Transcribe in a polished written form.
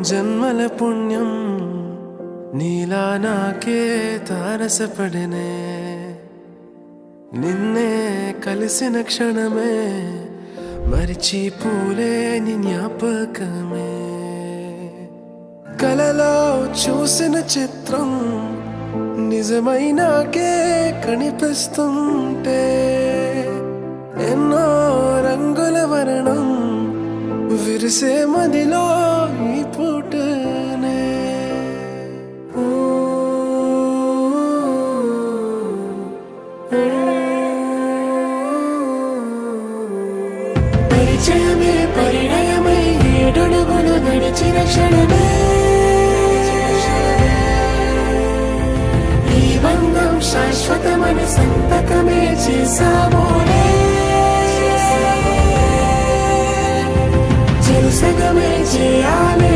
జన్మల పుణ్యం నీలా నాకే తారసపడినే నిన్నే కలిసిన క్షణమే మరిచిపోలేని జ్ఞాపకమే కలలో చూసిన చిత్రం నిజమైనాకే కనిపిస్తుంటే ఎన్నో రంగుల వర్ణం విరిసే మదిలో ఈ పూటనే పరిచయమే పరిణయమై ఏడడుగులు నడిచిన క్షణమే ఈ బంధం శాశ్వతమని సంతకమే చేసామోనే చెరుసగమే చేయాలి